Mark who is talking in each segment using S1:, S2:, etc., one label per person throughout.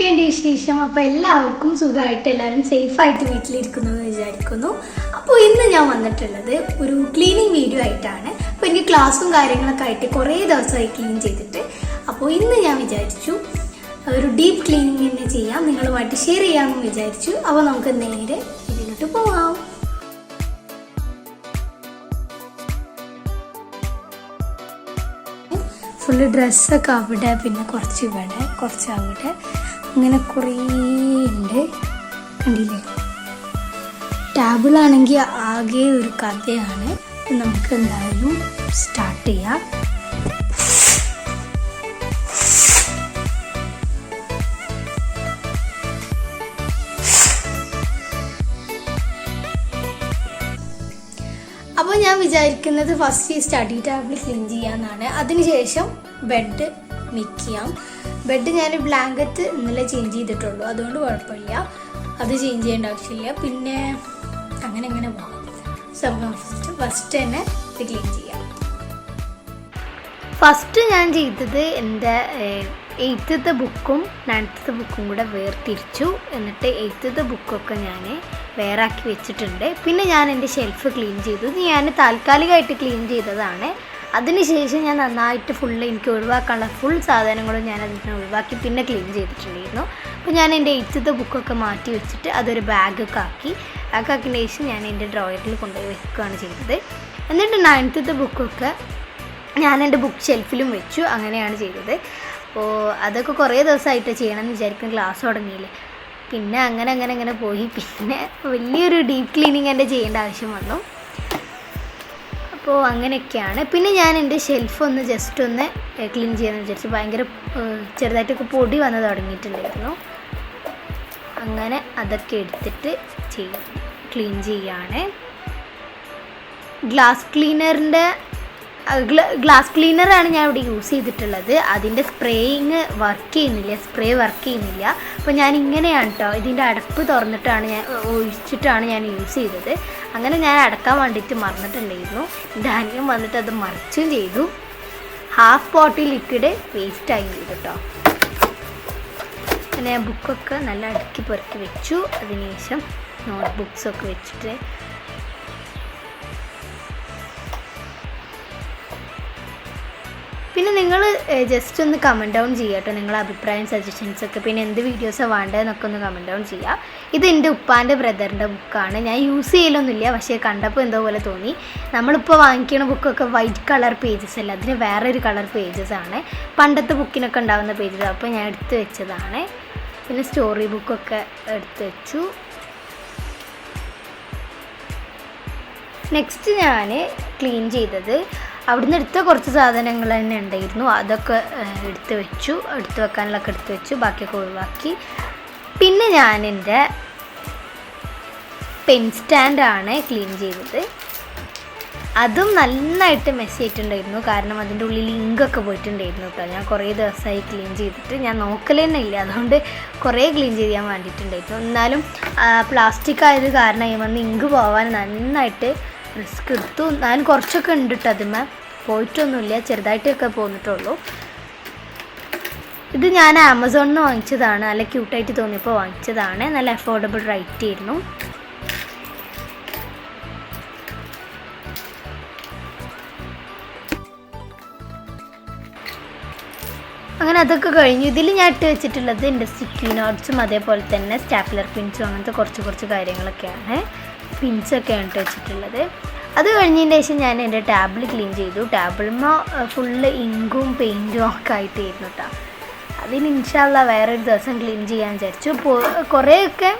S1: എന്തൊക്കെയുണ്ട് വിശേഷം? അപ്പോൾ എല്ലാവർക്കും സുഖമായിട്ട് എല്ലാവരും സേഫായിട്ട് വീട്ടിലിരിക്കുന്നു എന്ന് വിചാരിക്കുന്നു. അപ്പോൾ ഇന്ന് ഞാൻ വന്നിട്ടുള്ളത് ഒരു ക്ലീനിങ് വീഡിയോ ആയിട്ടാണ്. അപ്പോൾ എനിക്ക് ക്ലാസ്സും കാര്യങ്ങളൊക്കെ ആയിട്ട് കുറേ ദിവസമായി ക്ലീൻ ചെയ്തിട്ട്. അപ്പോൾ ഇന്ന് ഞാൻ വിചാരിച്ചു ഒരു ഡീപ്പ് ക്ലീനിങ് തന്നെ ചെയ്യാം, നിങ്ങളുമായിട്ട് ഷെയർ ചെയ്യാമെന്ന് വിചാരിച്ചു. അപ്പോൾ നമുക്ക് നേരെ ഇതിലോട്ട് പോവാം. ഫുള്ള് ഡ്രസ്സൊക്കെ അവിടെ, പിന്നെ കുറച്ച് ഇവിടെ, കുറച്ച് അവിടെ, അങ്ങനെ കുറേ ഉണ്ട്. കണ്ടില്ലേ? ടാബിളാണെങ്കിൽ ആകെ ഒരു കഥയാണ്. നമുക്ക് എന്തായാലും സ്റ്റാർട്ട് ചെയ്യാം. അപ്പോൾ ഞാൻ വിചാരിക്കുന്നത് ഫസ്റ്റ് ഈ സ്റ്റഡി ടേബിൾ ക്ലീൻ ചെയ്യാമെന്നാണ്. അതിനുശേഷം ബെഡ് മേക്ക് ചെയ്യാം. ബെഡ് ഞാൻ ബ്ലാങ്കറ്റ് ഇന്നലെ ചേഞ്ച് ചെയ്തിട്ടുള്ളൂ, അതുകൊണ്ട് കുഴപ്പമില്ല, അത് ചേഞ്ച് ചെയ്യേണ്ട ആവശ്യമില്ല. പിന്നെ അങ്ങനെ പോകാം. സോ ഫസ്റ്റ് തന്നെ ഇത് ക്ലീൻ ചെയ്യാം. ഫസ്റ്റ് ഞാൻ ചെയ്തത് എൻ്റെ 8th ബുക്കും 9th ബുക്കും കൂടെ വേർതിരിച്ചു. എന്നിട്ട് 8th ബുക്കൊക്കെ ഞാൻ വേറാക്കി വെച്ചിട്ടുണ്ട്. പിന്നെ ഞാൻ എൻ്റെ ഷെൽഫ് ക്ലീൻ ചെയ്തു. ഇത് ഞാൻ താൽക്കാലികമായിട്ട് ക്ലീൻ ചെയ്തതാണ്. അതിനുശേഷം ഞാൻ നന്നായിട്ട് ഫുള്ള് എനിക്ക് ഒഴിവാക്കാനുള്ള ഫുൾ സാധനങ്ങളും ഞാൻ അതിനെ ഒഴിവാക്കി പിന്നെ ക്ലീൻ ചെയ്തിട്ടുണ്ടായിരുന്നു. അപ്പോൾ ഞാൻ എൻ്റെ 8th ബുക്കൊക്കെ മാറ്റി വെച്ചിട്ട് അതൊരു ബാഗൊക്കെ ആക്കിയതിന് ശേഷം ഞാൻ എൻ്റെ ഡ്രോയറിൽ കൊണ്ടുപോയി വെക്കുകയാണ് ചെയ്തത്. എന്നിട്ട് 9th ബുക്കൊക്കെ ഞാൻ എൻ്റെ ബുക്ക് ഷെൽഫിലും വെച്ചു. അങ്ങനെയാണ് ചെയ്തത്. അപ്പോൾ അതൊക്കെ കുറേ ദിവസമായിട്ട് ചെയ്യണമെന്ന് വിചാരിക്കും, ക്ലാസ് തുടങ്ങിയില്ലേ. പിന്നെ അങ്ങനെ പോയി. പിന്നെ വലിയൊരു ഡീപ്പ് ക്ലീനിങ് എൻ്റെ ചെയ്യേണ്ട ആവശ്യം വന്നു. അപ്പോൾ അങ്ങനെയൊക്കെയാണ്. പിന്നെ ഞാൻ എൻ്റെ ഷെൽഫ് ഒന്ന് ജസ്റ്റ് ഒന്ന് ക്ലീൻ ചെയ്യാമെന്ന് വിചാരിച്ചു. ഭയങ്കര ചെറുതായിട്ടൊക്കെ പൊടി വന്ന് തുടങ്ങിയിട്ടുണ്ടായിരുന്നു. അങ്ങനെ അതൊക്കെ എടുത്തിട്ട് ക്ലീൻ ചെയ്യാണ്. ഗ്ലാസ് ക്ലീനറാണ് ഞാൻ ഇവിടെ യൂസ് ചെയ്തിട്ടുള്ളത്. അതിൻ്റെ സ്പ്രേ വർക്ക് ചെയ്യുന്നില്ല. അപ്പോൾ ഞാൻ ഇങ്ങനെയാണ് കേട്ടോ, ഇതിൻ്റെ അടപ്പ് തുറന്നിട്ടാണ് ഒഴിച്ചിട്ടാണ് ഞാൻ യൂസ് ചെയ്തത്. അങ്ങനെ ഞാൻ അടക്കാൻ വേണ്ടിയിട്ട് മറന്നിട്ടുണ്ടായിരുന്നു. എൻ്റെ അനിയൻ വന്നിട്ട് അത് മറിച്ചും ചെയ്തു. ഹാഫ് ബോട്ടിൽ ലിക്വിഡ് വേസ്റ്റായി ചെയ്തു കേട്ടോ. അങ്ങനെ ബുക്കൊക്കെ നല്ല അടുക്കി പെറുക്കി വെച്ചു. അതിനുശേഷം നോട്ട് ബുക്സൊക്കെ വെച്ചിട്ട് പിന്നെ നിങ്ങൾ ജസ്റ്റ് ഒന്ന് കമൻറ്റ് ഡൗൺ ചെയ്യുക കേട്ടോ, നിങ്ങളുടെ അഭിപ്രായം സജഷൻസൊക്കെ. പിന്നെ എന്ത് വീഡിയോസാണ് വേണ്ടതെന്നൊക്കെ ഒന്ന് കമൻറ്റ് ഡൗൺ ചെയ്യുക. ഇത് എൻ്റെ ഉപ്പാൻ്റെ ബ്രദറിൻ്റെ ബുക്കാണ്. ഞാൻ യൂസ് ചെയ്യലൊന്നുമില്ല, പക്ഷേ കണ്ടപ്പോൾ എന്തോ പോലെ തോന്നി. നമ്മളിപ്പോൾ വാങ്ങിക്കുന്ന ബുക്കൊക്കെ വൈറ്റ് കളർ പേജസ് അല്ല, അതിന് വേറൊരു കളർ പേജസാണ്. പണ്ടത്തെ ബുക്കിനൊക്കെ ഉണ്ടാകുന്ന പേജസ്. അപ്പോൾ ഞാൻ എടുത്ത് വെച്ചതാണ്. പിന്നെ സ്റ്റോറി ബുക്കൊക്കെ എടുത്ത് വെച്ചു. നെക്സ്റ്റ് ഞാൻ ക്ലീൻ ചെയ്തത് അവിടുന്ന് എടുത്ത കുറച്ച് സാധനങ്ങൾ തന്നെ ഉണ്ടായിരുന്നു. അതൊക്കെ എടുത്ത് വെക്കാനുള്ളതൊക്കെ എടുത്ത് വെച്ചു. ബാക്കിയൊക്കെ ഒഴിവാക്കി. പിന്നെ ഞാൻ എൻ്റെ പെൻ സ്റ്റാൻഡാണ് ക്ലീൻ ചെയ്തത്. അതും നന്നായിട്ട് മെസ്സ് ചെയ്തിട്ടുണ്ടായിരുന്നു. കാരണം അതിൻ്റെ ഉള്ളിൽ ഇങ്കൊക്കെ പോയിട്ടുണ്ടായിരുന്നു കേട്ടോ. ഞാൻ കുറേ ദിവസമായി ക്ലീൻ ചെയ്തിട്ട് ഞാൻ നോക്കൽ തന്നെ ഇല്ല, അതുകൊണ്ട് കുറേ ക്ലീൻ ചെയ്യാൻ വേണ്ടിയിട്ടുണ്ടായിരുന്നു. എന്നാലും പ്ലാസ്റ്റിക് ആയത് കാരണം വന്ന് ഇങ്ക് പോകാൻ നന്നായിട്ട് റിസ്ക് എടുത്തു. എന്നാലും കുറച്ചൊക്കെ ഉണ്ട് കേട്ടോ, അതിന്മേൽ പോയിട്ടൊന്നുമില്ല, ചെറുതായിട്ടൊക്കെ പോന്നിട്ടുള്ളൂ. ഇത് ഞാൻ ആമസോണിൽ നിന്ന് വാങ്ങിച്ചതാണ്. നല്ല ക്യൂട്ടായിട്ട് തോന്നിയപ്പോൾ വാങ്ങിച്ചതാണ്. നല്ല അഫോർഡബിൾ റേറ്റ് ആയിരുന്നു. അങ്ങനെ അതൊക്കെ കഴിഞ്ഞു. ഇതിൽ ഞാൻ ഇട്ട് വെച്ചിട്ടുള്ളത് എൻ്റെ സ്റ്റിക്കി നോട്ട്സും അതേപോലെ തന്നെ സ്റ്റാപ്ലർ പിൻസും അങ്ങനത്തെ കുറച്ച് കാര്യങ്ങളൊക്കെയാണ്. പിൻസൊക്കെയാണ് ഇട്ട് വെച്ചിട്ടുള്ളത്. അത് കഴിഞ്ഞതിന് ശേഷം ഞാൻ എൻ്റെ ടാബിൾ ക്ലീൻ ചെയ്തു. ടാബിളിന്മേൽ ഫുള്ള് ഇങ്കും പെയിൻറ്റും ഒക്കെ ആയിട്ടായിരുന്നു കേട്ടോ. അതിന് ഇൻഷാല്ലാ വേറൊരു ദിവസം ക്ലീൻ ചെയ്യാൻ വിചാരിച്ചു. കുറേയൊക്കെ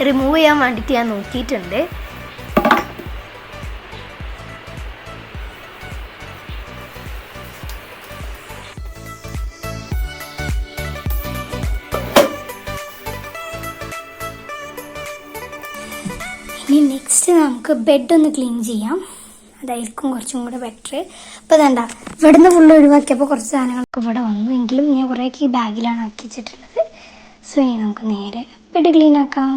S1: റിമൂവ് ചെയ്യാൻ വേണ്ടിയിട്ട് ഞാൻ നോക്കിയിട്ടുണ്ട്. ഇനി നെക്സ്റ്റ് നമുക്ക് ബെഡ് ഒന്ന് ക്ലീൻ ചെയ്യാം. അതായിരിക്കും കുറച്ചും കൂടെ ബെറ്റർ. അപ്പോൾ വേണ്ട, ഇവിടുന്ന് ഫുള്ള് ഒഴിവാക്കിയപ്പോൾ കുറച്ച് സാധനങ്ങളൊക്കെ ഇവിടെ വന്നു. എങ്കിലും ഞാൻ കുറേയൊക്കെ ഈ ബാഗിലാണ് ആക്കി വെച്ചിട്ടുള്ളത്. സോ ഇനി നമുക്ക് നേരെ ബെഡ് ക്ലീൻ ആക്കാം.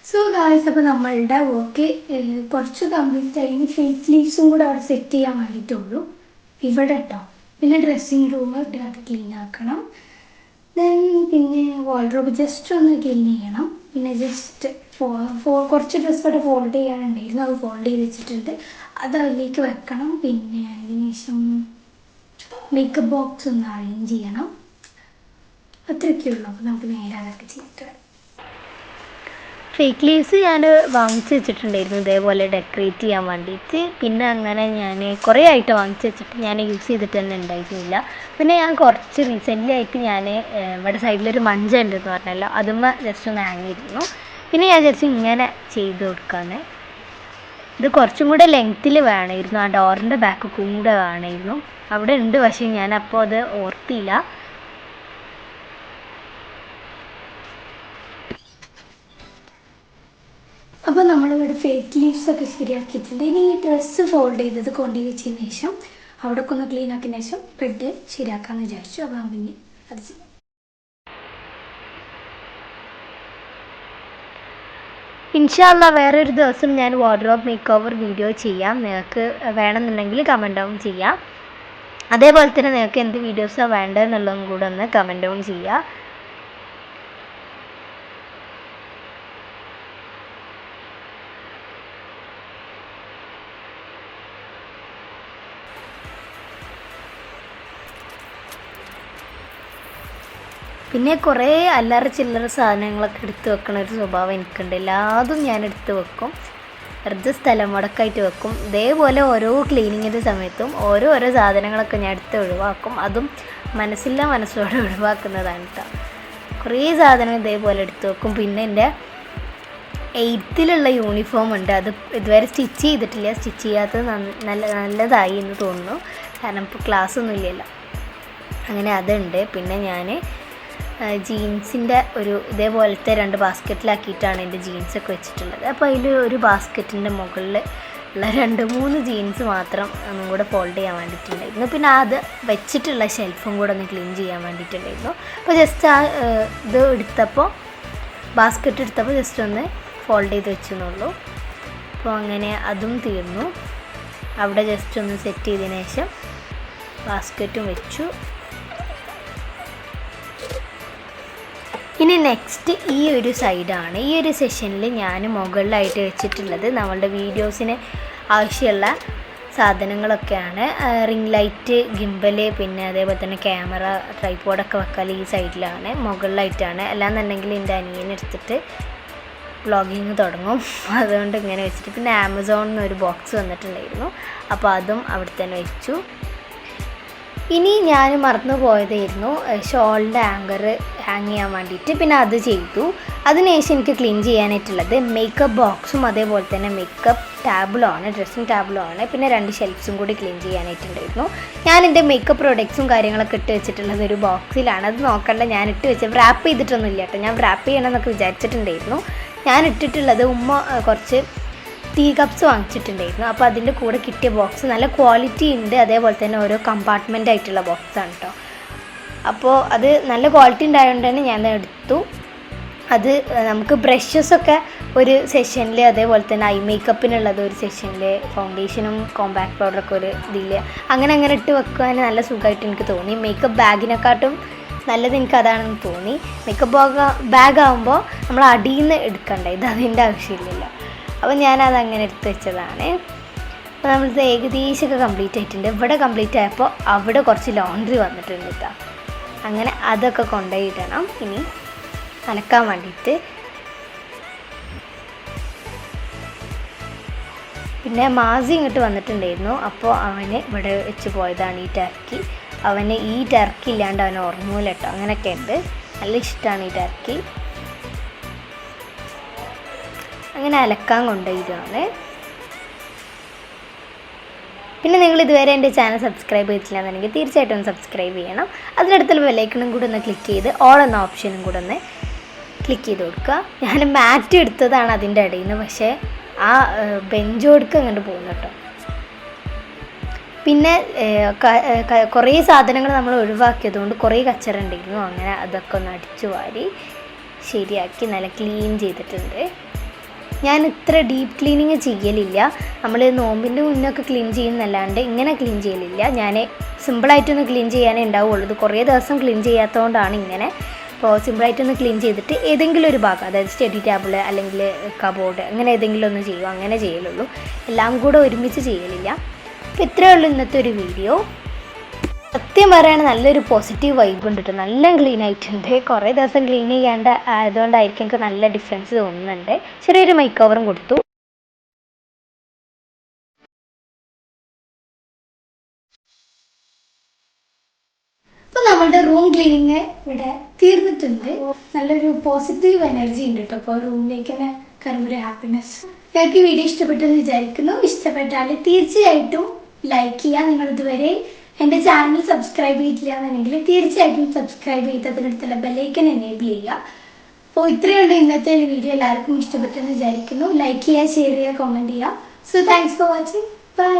S1: സോ ഗായ്സ്, അപ്പോൾ നമ്മളുടെ വർക്ക് കുറച്ച് കംപ്ലീറ്റ് ആയി. ഫേസ് ലീവ്സും കൂടെ അവിടെ സെറ്റ് ചെയ്യാൻ വേണ്ടിയിട്ടുള്ളൂ ഇവിടെ കേട്ടോ. പിന്നെ ഡ്രസ്സിങ് റൂം അത് ക്ലീൻ ആക്കണം. ദെൻ പിന്നെ വാർഡ്രോബ് ജസ്റ്റ് ഒന്ന് ക്ലീൻ ചെയ്യണം. പിന്നെ ജസ്റ്റ് കുറച്ച് ഡ്രസ്സ് അവിടെ ഫോൾഡ് ചെയ്യാനുണ്ടായിരുന്നു, അത് ഫോൾഡ് ചെയ്ത് വെച്ചിട്ടുണ്ട്, അത് അതിലേക്ക് വെക്കണം. പിന്നെ അതിനുശേഷം മേക്കപ്പ് ബോക്സ് ഒന്ന് അറേഞ്ച് ചെയ്യണം. അത്രയൊക്കെ ഉള്ളൂ. അപ്പോൾ നമുക്ക് നേരെ അതൊക്കെ ചെയ്തിട്ട് വരാം. ഫേക്ക് ലീവ്സ് ഞാൻ വാങ്ങിച്ച് വെച്ചിട്ടുണ്ടായിരുന്നു ഇതേപോലെ ഡെക്കറേറ്റ് ചെയ്യാൻ വേണ്ടിയിട്ട്. പിന്നെ അങ്ങനെ ഞാൻ കുറേ ആയിട്ട് വാങ്ങിച്ച് വെച്ചിട്ട് ഞാൻ യൂസ് ചെയ്തിട്ട് തന്നെ ഉണ്ടായിരുന്നില്ല. പിന്നെ ഞാൻ കുറച്ച് റീസെൻ്റ്ലി ആയിട്ട് ഞാൻ ഇവിടെ സൈഡിലൊരു മഞ്ച ഉണ്ടെന്ന് പറഞ്ഞല്ലോ, അതുമ്മ ജസ്റ്റ് ഒന്ന് ഹാങ് ചെയ്തിരുന്നു. പിന്നെ ഞാൻ ജസ്റ്റ് ഇങ്ങനെ ചെയ്ത് കൊടുക്കാന്ന്. ഇത് കുറച്ചും കൂടെ ലെങ്ത്തിൽ വേണമായിരുന്നു, ആ ഡോറിൻ്റെ ബാക്ക് കൂടെ വേണമായിരുന്നു. അവിടെ ഉണ്ട്, പക്ഷേ ഞാനപ്പോൾ അത് ഓർത്തില്ല. അപ്പോൾ നമ്മളിവിടെ ഫേക്ക് ലീവ്സൊക്കെ ശരിയാക്കിയിട്ടുണ്ട്. ഇനി ഈ ഡ്രസ്സ് ഫോൾഡ് ചെയ്തത് കൊണ്ടു വെച്ചതിന് ശേഷം അവിടെ ഒന്ന് ക്ലീൻ ആക്കിയതിന് ശേഷം ബെഡ് ശരിയാക്കാമെന്ന് വിചാരിച്ചു. അപ്പോൾ നമുക്ക് അത് ചെയ്യാം. ഇൻഷാ അല്ലാഹ് വേറൊരു ദിവസം ഞാൻ വാർഡ്രോബ് മേക്ക് ഓവർ വീഡിയോ ചെയ്യാം. നിങ്ങൾക്ക് വേണമെന്നുണ്ടെങ്കിൽ കമൻറ്റ് ഡൗൺ ചെയ്യാം. അതേപോലെ തന്നെ നിങ്ങൾക്ക് എന്ത് വീഡിയോസാണ് വേണ്ടതെന്നുള്ളതും കൂടെ ഒന്ന് കമൻറ്റ് ഡൗൺ ചെയ്യുക. പിന്നെ കുറേ അല്ലറ ചില്ലറ സാധനങ്ങളൊക്കെ എടുത്ത് വെക്കണ ഒരു സ്വഭാവം എനിക്കുണ്ട്. എല്ലാതും ഞാൻ എടുത്ത് വെക്കും, വെറുതെ സ്ഥലം മുടക്കായിട്ട് വെക്കും. ഇതേപോലെ ഓരോ ക്ലീനിങ്ങിൻ്റെ സമയത്തും ഓരോരോ സാധനങ്ങളൊക്കെ ഞാൻ എടുത്ത് ഒഴിവാക്കും. അതും മനസ്സോടെ ഒഴിവാക്കുന്നതാണ് കേട്ടോ. കുറേ സാധനങ്ങൾ ഇതേപോലെ എടുത്ത് വെക്കും. പിന്നെ എൻ്റെ 8th യൂണിഫോം ഉണ്ട്, അത് ഇതുവരെ സ്റ്റിച്ച് ചെയ്തിട്ടില്ല. സ്റ്റിച്ച് ചെയ്യാത്തത് നല്ലതായി എന്ന് തോന്നുന്നു, കാരണം ഇപ്പോൾ ക്ലാസ്സൊന്നും ഇല്ലല്ലോ. അങ്ങനെ അതുണ്ട്. പിന്നെ ഞാൻ ജീൻസിൻ്റെ ഇതേപോലത്തെ 2 ബാസ്ക്കറ്റിലാക്കിയിട്ടാണ് എൻ്റെ ജീൻസൊക്കെ വെച്ചിട്ടുള്ളത്. അപ്പോൾ അതിൽ ഒരു ബാസ്ക്കറ്റിൻ്റെ മുകളിൽ ഉള്ള 2-3 ജീൻസ് മാത്രം ഒന്നും കൂടെ ഫോൾഡ് ചെയ്യാൻ വേണ്ടിയിട്ടുണ്ടായിരുന്നു. പിന്നെ അത് വെച്ചിട്ടുള്ള ഷെൽഫും കൂടെ ഒന്ന് ക്ലീൻ ചെയ്യാൻ വേണ്ടിയിട്ടുണ്ടായിരുന്നു. അപ്പോൾ ജസ്റ്റ് ഇത് ബാസ്ക്കറ്റ് എടുത്തപ്പോൾ ജസ്റ്റ് ഒന്ന് ഫോൾഡ് ചെയ്ത് വെച്ചെന്നുള്ളൂ. അപ്പോൾ അങ്ങനെ അതും തീർന്നു. അവിടെ ജസ്റ്റ് ഒന്ന് സെറ്റ് ചെയ്തതിന് ശേഷം ബാസ്ക്കറ്റും വെച്ചു. ഇനി നെക്സ്റ്റ് ഈ ഒരു സൈഡാണ്. ഈ ഒരു സെഷനിൽ ഞാൻ മുകളിലായിട്ട് വെച്ചിട്ടുള്ളത് നമ്മളുടെ വീഡിയോസിന് ആവശ്യമുള്ള സാധനങ്ങളൊക്കെയാണ്. റിംഗ് ലൈറ്റ്, ഗിംബൽ, പിന്നെ അതേപോലെ തന്നെ ക്യാമറ, ട്രൈപോഡൊക്കെ വെക്കാൻ ഈ സൈഡിലാണ്, മുകളിലായിട്ടാണ്. അല്ലാന്നുണ്ടെങ്കിൽ എൻ്റെ അനിയനെടുത്തിട്ട് വ്ളോഗിങ് തുടങ്ങും, അതുകൊണ്ട് ഇങ്ങനെ വെച്ചിട്ട്. പിന്നെ ആമസോണിൽ നിന്ന് ഒരു ബോക്സ് വന്നിട്ടുണ്ടായിരുന്നു, അപ്പോൾ അതും അവിടെ തന്നെ വെച്ചു. ഇനി ഞാൻ മറന്നു പോയതായിരുന്നു ഷോളിൻ്റെ ആങ്കർ ഹാങ് ചെയ്യാൻ വേണ്ടിയിട്ട്. പിന്നെ അത് ചെയ്തു. അതിനുശേഷം എനിക്ക് ക്ലീൻ ചെയ്യാനായിട്ടുള്ളത് മേക്കപ്പ് ബോക്സും അതേപോലെ തന്നെ മേക്കപ്പ് ടാബിളും ആണ്, ഡ്രസ്സിങ് ടാബിളും ആണ്. പിന്നെ 2 ഷെൽഫ്സും കൂടി ക്ലീൻ ചെയ്യാനായിട്ടുണ്ടായിരുന്നു. ഞാൻ എൻ്റെ മേക്കപ്പ് പ്രോഡക്ട്സും കാര്യങ്ങളൊക്കെ ഇട്ട് വെച്ചിട്ടുള്ളത് ഒരു ബോക്സിലാണ്. അത് നോക്കണ്ട, ഞാൻ ഇട്ട് വെച്ച് റാപ്പ് ചെയ്തിട്ടൊന്നുമില്ല കേട്ടോ. ഞാൻ റാപ്പ് ചെയ്യണമെന്നൊക്കെ വിചാരിച്ചിട്ടുണ്ടായിരുന്നു. ഞാൻ ഇട്ടിട്ടുള്ളത് ഉമ്മ കുറച്ച് ടീ കപ്സ് വാങ്ങിച്ചിട്ടുണ്ടായിരുന്നു. അപ്പോൾ അതിൻ്റെ കൂടെ കിട്ടിയ ബോക്സ് നല്ല ക്വാളിറ്റി ഉണ്ട്, അതേപോലെ തന്നെ ഓരോ കമ്പാർട്ട്മെൻ്റ് ആയിട്ടുള്ള ബോക്സാണ് കേട്ടോ. അപ്പോൾ അത് നല്ല ക്വാളിറ്റി ഉണ്ടായതുകൊണ്ട് തന്നെ ഞാൻ എടുത്തു. അത് നമുക്ക് ബ്രഷസൊക്കെ ഒരു സെഷനിൽ, അതേപോലെ തന്നെ ഐ മേക്കപ്പിനുള്ളത് ഒരു സെഷനിൽ, ഫൗണ്ടേഷനും കോമ്പാക്ട് പൗഡറൊക്കെ ഒരു ഇതിൽ അങ്ങനെ ഇട്ട് വെക്കാൻ നല്ല സുഖമായിട്ട് എനിക്ക് തോന്നി. മേക്കപ്പ് ബാഗിനെക്കാട്ടും നല്ലത് എനിക്കതാണെന്ന് തോന്നി. മേക്കപ്പ് ബാഗ് ആകുമ്പോൾ നമ്മൾ അടിയിൽ നിന്ന് എടുക്കണ്ട, ഇത് അതിൻ്റെ ആവശ്യമില്ലല്ലോ. അപ്പോൾ ഞാനതങ്ങനെ എടുത്ത് വെച്ചതാണ്. അപ്പോൾ നമ്മളിത് ഏകദേശമൊക്കെ കംപ്ലീറ്റ് ആയിട്ടുണ്ട്. ഇവിടെ കംപ്ലീറ്റ് ആയപ്പോൾ അവിടെ കുറച്ച് ലോണ്ട്രി വന്നിട്ടുണ്ട് കേട്ടോ. അങ്ങനെ അതൊക്കെ കൊണ്ടുപോയിടണം ഇനി അലക്കാൻ വേണ്ടിയിട്ട്. പിന്നെ മാസി ഇങ്ങോട്ട് വന്നിട്ടുണ്ടായിരുന്നു. അപ്പോൾ അവന് ഇവിടെ വെച്ച് പോയതാണ് ഈ ടർക്കി. അവന് ഈ ടർക്കി ഇല്ലാണ്ട് അവന് ഉറങ്ങൂല കേട്ടോ. അങ്ങനെയൊക്കെ ഉണ്ട്, നല്ല ഇഷ്ടമാണ് ഈ ടർക്കി. അങ്ങനെ അലക്കാൻ കൊണ്ടുപോയിട്ടാണ്. പിന്നെ നിങ്ങൾ ഇതുവരെ എൻ്റെ ചാനൽ സബ്സ്ക്രൈബ് ചെയ്തിട്ടില്ല എന്നുണ്ടെങ്കിൽ തീർച്ചയായിട്ടും ഒന്ന് സബ്സ്ക്രൈബ് ചെയ്യണം. അതിനടുത്തുള്ള ബെല്ലൈക്കണും കൂടെ ഒന്ന് ക്ലിക്ക് ചെയ്ത് ഓൾ എന്ന ഓപ്ഷനും കൂടെ ഒന്ന് ക്ലിക്ക് ചെയ്ത് കൊടുക്കുക. ഞാൻ മാറ്റ് എടുത്തതാണ് അതിൻ്റെ ഇടയിൽ നിന്ന്, പക്ഷേ ആ ബെഞ്ചോടുക്ക് അങ്ങോട്ട് പോകുന്നു കേട്ടോ. പിന്നെ കുറേ സാധനങ്ങൾ നമ്മൾ ഒഴിവാക്കിയതുകൊണ്ട് കുറേ കച്ചറ ഉണ്ടായിരുന്നു. അങ്ങനെ അതൊക്കെ ഒന്ന് അടിച്ചു വാരി ശരിയാക്കി നല്ല ക്ലീൻ ചെയ്തിട്ടുണ്ട്. ഞാൻ ഇത്ര ഡീപ്പ് ക്ലീനിങ് ചെയ്യലില്ല. നമ്മൾ നോമ്പിൻ്റെ മുന്നൊക്കെ ക്ലീൻ ചെയ്യുന്നല്ലാണ്ട് ഇങ്ങനെ ക്ലീൻ ചെയ്യലില്ല. ഞാൻ സിമ്പിളായിട്ടൊന്ന് ക്ലീൻ ചെയ്യാനേ ഉണ്ടാവുള്ളൂ. ഇത് കുറേ ദിവസം ക്ലീൻ ചെയ്യാത്തതുകൊണ്ടാണ് ഇങ്ങനെ. അപ്പോൾ സിമ്പിളായിട്ടൊന്ന് ക്ലീൻ ചെയ്തിട്ട് ഏതെങ്കിലും ഒരു ഭാഗം, അതായത് സ്റ്റഡി ടേബിൾ അല്ലെങ്കിൽ കബോർഡ്, അങ്ങനെ ഏതെങ്കിലും ഒന്ന് ചെയ്യുക, അങ്ങനെ ചെയ്യലുള്ളൂ. എല്ലാം കൂടെ ഒരുമിച്ച് ചെയ്യലില്ല. അപ്പോൾ ഇത്രയേ ഉള്ളൂ ഇന്നത്തെ ഒരു വീഡിയോ. സത്യം പറയുകയാണെങ്കിൽ നല്ലൊരു പോസിറ്റീവ് വൈബ് ഉണ്ട് കേട്ടോ. നല്ല ക്ലീൻ ആയിട്ടുണ്ട്. കുറേ ദിവസം ക്ലീൻ ചെയ്യാണ്ട് ആയതുകൊണ്ടായിരിക്കും എനിക്ക് നല്ല ഡിഫറൻസ് തോന്നുന്നുണ്ട്. ചെറിയൊരു മേക്ക് ഓവറും കൊടുത്തു. അപ്പോൾ നമ്മളുടെ റൂം ക്ലീനിങ് ഇവിടെ തീർന്നിട്ടുണ്ട്. നല്ലൊരു പോസിറ്റീവ് എനർജി ഉണ്ട് കേട്ടോ. അപ്പോൾ റൂമിലേക്ക് തന്നെ കയറുമ്പോൾ ഒരു ഹാപ്പിനെസ്. ഞങ്ങൾക്ക് വീഡിയോ ഇഷ്ടപ്പെട്ടെന്ന് വിചാരിക്കുന്നു. ഇഷ്ടപ്പെട്ടാൽ തീർച്ചയായിട്ടും ലൈക്ക് ചെയ്യുക. നിങ്ങളിതുവരെ എൻ്റെ ചാനൽ സബ്സ്ക്രൈബ് ചെയ്തിട്ടില്ല എന്നുണ്ടെങ്കിൽ തീർച്ചയായിട്ടും സബ്സ്ക്രൈബ് ചെയ്ത് അതിനടുത്തുള്ള ബെല്ലൈക്കൻ എനേബിൾ ചെയ്യുക. അപ്പോൾ ഇത്രയുണ്ട് ഇന്നത്തെ ഒരു വീഡിയോ. എല്ലാവർക്കും ഇഷ്ടപ്പെട്ടെന്ന് വിചാരിക്കുന്നു. ലൈക്ക് ചെയ്യുക, ഷെയർ ചെയ്യുക, കമൻറ്റ് ചെയ്യുക. So thanks for watching. By.